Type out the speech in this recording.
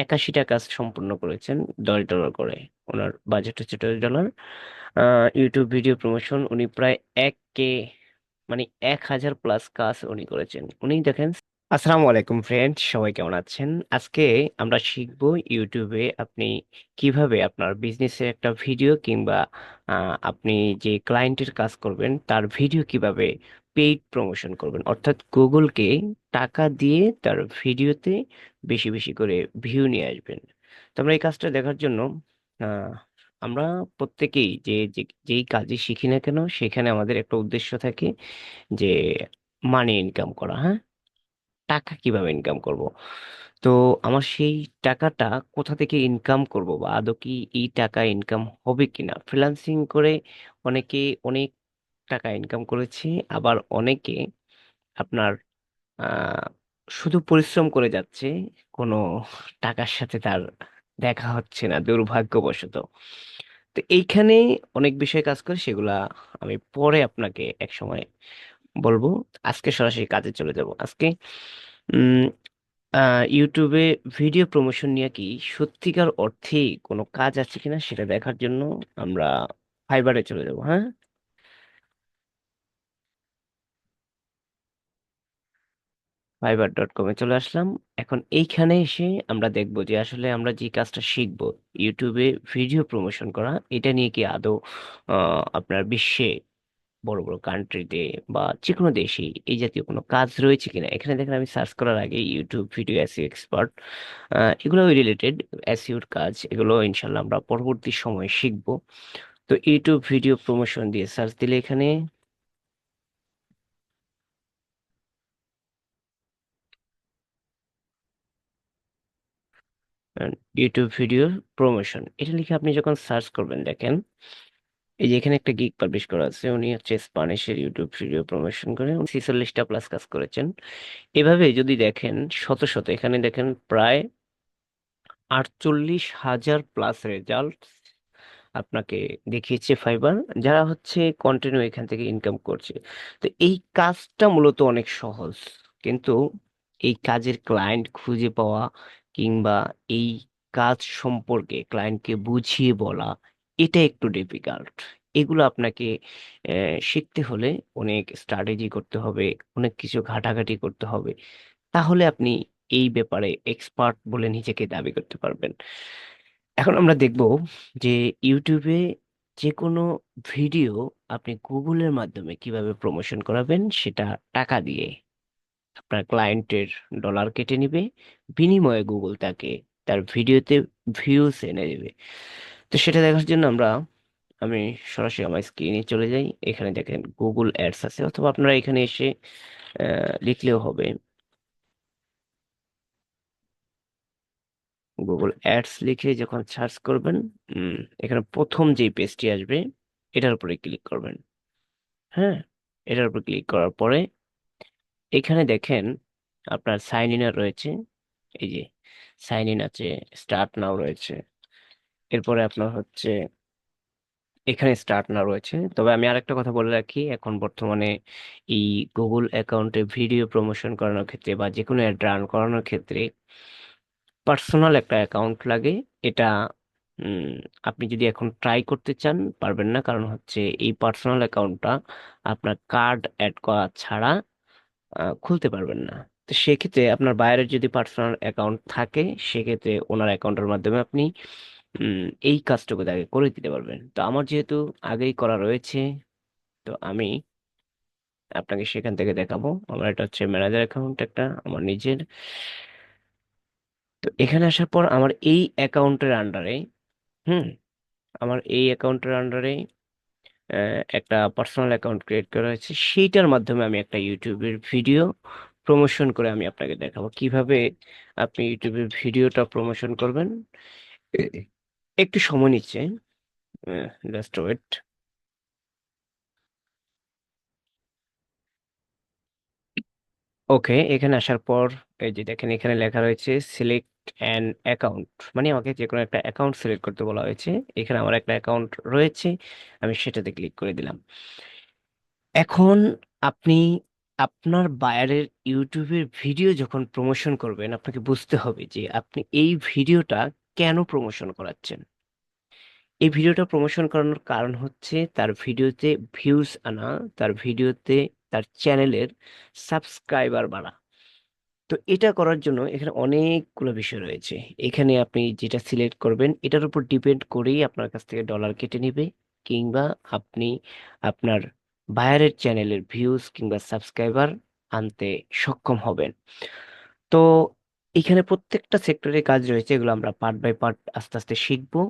81টা কাজ সম্পূর্ণ করেছেন $10 করে। ওনার বাজেট হচ্ছে $10। ইউটিউব ভিডিও প্রমোশন উনি প্রায় 1K, মানে 1000+ কাজ উনি করেছেন। উনি দেখেন। আসসালামু আলাইকুম ফ্রেন্ড, সবাই কেমন আছেন? আজকে আমরা শিখবো ইউটিউবে আপনি কিভাবে আপনার বিজনেসের একটা ভিডিও কিংবা আপনি যে ক্লায়েন্টের কাজ করবেন তার ভিডিও কিভাবে পেইড প্রমোশন করবেন, অর্থাৎ গুগলকে টাকা দিয়ে তার ভিডিওতে বেশি বেশি করে ভিউ নিয়ে আসবেন। তো আমরা এই কাজটা দেখার জন্য আহ, আমরা প্রত্যেকেই যেই কাজই শিখি না কেন সেখানে আমাদের একটা উদ্দেশ্য থাকে যে মানি ইনকাম করা। হ্যাঁ, টাকা কিভাবে ইনকাম করব। তো আমার সেই টাকাটা কোথা থেকে ইনকাম করব, বা আদৌ কি এই টাকা ইনকাম হবে কিনা। ফ্রিল্যান্সিং করে অনেকে অনেক টাকা ইনকাম করেছে, আবার অনেকে আপনার আহ শুধু পরিশ্রম করে যাচ্ছে, কোনো টাকার সাথে তার দেখা হচ্ছে না দুর্ভাগ্যবশত। তো এইখানে অনেক বিষয় কাজ করে, সেগুলা আমি পরে আপনাকে এক সময় বলবো। আজকে সরাসরি কাজে চলে যাব। আজকে ইউটিউবে ভিডিও প্রমোশন নিয়ে কি সত্যিকার অর্থেই কোনো কাজ আছে কিনা সেটা দেখার জন্য আমরা ফাইবারে চলে যাব। হ্যাঁ, fiverr.com-এ চলে আসলাম। এখন এইখানে এসে আমরা দেখব যে আসলে আমরা যে কাজটা শিখব, ইউটিউবে ভিডিও প্রমোশন করা, এটা নিয়ে কি আদৌ আপনার বিশ্বে বড় বড় কান্ট্রিতে বা যে কোনো দেশেই এই জাতীয় কোনো কাজ রয়েছে কিনা। এখানে দেখেন আমি সার্চ করার আগে ইউটিউব ভিডিও এসইও এক্সপার্ট, এগুলো রিলেটেড এসইওর কাজ, এগুলো ইনশাল্লাহ আমরা পরবর্তী সময়ে শিখব। তো ইউটিউব ভিডিও প্রমোশন দিয়ে সার্চ দিলে এখানে ইউটিউব ভিডিও প্রমোশন এটা লিখে আপনি যখন সার্চ করবেন, দেখেন এই যে এখানে একটা গিগ পাবলিশ করা আছে। উনি হচ্ছে স্প্যানিশের ইউটিউব ভিডিও প্রমোশন করে 46টা প্লাস কাজ করেছেন। এভাবে যদি দেখেন শত শত, এখানে দেখেন প্রায় 48,000+ রেজাল্ট আপনাকে দেখিয়েছে ফাইবার, যারা হচ্ছে কন্টিনিউ এখান থেকে ইনকাম করছে। তো এই কাজটা মূলত অনেক সহজ, কিন্তু এই কাজের ক্লায়েন্ট খুঁজে পাওয়া কিংবা এই কাজ সম্পর্কে ক্লায়েন্টকে বুঝিয়ে বলা, এটা একটু ডিফিকাল্ট। এগুলো আপনাকে শিখতে হলে অনেক স্ট্র্যাটেজি করতে হবে, অনেক কিছু ঘাটাঘাটি করতে হবে। তাহলে আপনি এই ব্যাপারে এক্সপার্ট বলে নিজেকে দাবি করতে পারবেন। এখন আমরা দেখব যে ইউটিউবে যে কোনো ভিডিও আপনি গুগলের মাধ্যমে কিভাবে প্রমোশন করাবেন, সেটা টাকা দিয়ে আপনার ক্লায়েন্টের ডলার কেটে নিবে, বিনিময়ে গুগল তাকে তার ভিডিওতে ভিউজ এনে দেবে। তো সেটা দেখার জন্য আমি সরাসরি আমার স্ক্রিনে চলে যাই। এখানে দেখেন গুগল অ্যাডস আছে, অথবা আপনারা এখানে এসে লিখলেও হবে। গুগল অ্যাডস লিখে যখন সার্চ করবেন, উম, এখানে প্রথম যে পেজটি আসবে এটার উপরে ক্লিক করবেন। হ্যাঁ, এটার উপর ক্লিক করার পরে এখানে দেখেন আপনার সাইন ইন রয়েছে। এই যে সাইন ইন আছে, স্টার্ট নাও রয়েছে। এরপরে আপনার হচ্ছে এখানে স্টার্ট নাও রয়েছে। তবে আমি আরেকটা কথা বলে রাখি, এখন বর্তমানে এই গুগল অ্যাকাউন্টে ভিডিও প্রমোশন করানোর ক্ষেত্রে বা যে কোনো অ্যাড রান করানোর ক্ষেত্রে পার্সোনাল একটা অ্যাকাউন্ট লাগে। এটা উম, আপনি যদি এখন ট্রাই করতে চান পারবেন না, কারণ হচ্ছে এই পার্সোনাল অ্যাকাউন্টটা আপনার কার্ড অ্যাড করা ছাড়া খুলতে পারবেন না। তো সেক্ষেত্রে আপনার বাইরের যদি পার্সোনাল অ্যাকাউন্ট থাকে, সেক্ষেত্রে ওনার অ্যাকাউন্টের মাধ্যমে আপনি এই কাজটুকু আগে করে দিতে পারবেন। তো আমার যেহেতু আগেই করা রয়েছে, তো আমি আপনাকে সেখান থেকে দেখাবো। আমার এটা হচ্ছে ম্যানেজার অ্যাকাউন্ট একটা আমার নিজের। তো এখানে আসার পর আমার এই অ্যাকাউন্টের আন্ডারে, হুম আমার এই অ্যাকাউন্টের আন্ডারে একটা পার্সোনাল অ্যাকাউন্ট ক্রিয়েট করা হয়েছে। সেইটার মাধ্যমে আমি একটা ইউটিউবের ভিডিও প্রমোশন করে আমি আপনাকে দেখাবো কিভাবে আপনি ইউটিউবের ভিডিওটা প্রমোশন করবেন। এ- একটু সময় নিচ্ছে, জাস্ট ওয়েট। ওকে, এখানে আসার পর এই যে দেখেন এখানে লেখা রয়েছে সিলেক্ট অ্যান অ্যাকাউন্ট, মানে আমাকে যে কোনো একটা অ্যাকাউন্ট সিলেক্ট করতে বলা হয়েছে। এখানে আমার একটা অ্যাকাউন্ট রয়েছে, আমি সেটাতে ক্লিক করে দিলাম। এখন আপনি আপনার বায়ারের ইউটিউবের ভিডিও যখন প্রমোশন করবেন, আপনাকে বুঝতে হবে যে আপনি এই ভিডিওটা কেন প্রমোশন করাচ্ছেন। এই ভিডিওটা প্রমোশন করানোর কারণ হচ্ছে তার ভিডিওতে ভিউজ আনা, তার ভিডিওতে তার চ্যানেলের সাবস্ক্রাইবার বাড়া। তো এটা করার জন্য এখানে অনেকগুলো বিষয় রয়েছে। এখানে আপনি যেটা সিলেক্ট করবেন এটার উপর ডিপেন্ড করেই আপনার কাছ থেকে ডলার কেটে নেবে, কিংবা আপনি আপনার বায়ারের চ্যানেলের ভিউজ কিংবা সাবস্ক্রাইবার আনতে সক্ষম হবেন। তো এখানে প্রত্যেকটা সেক্টরে কাজ রয়েছে, এগুলো আমরা পার্ট বাই পার্ট আস্তে আস্তে শিখবো।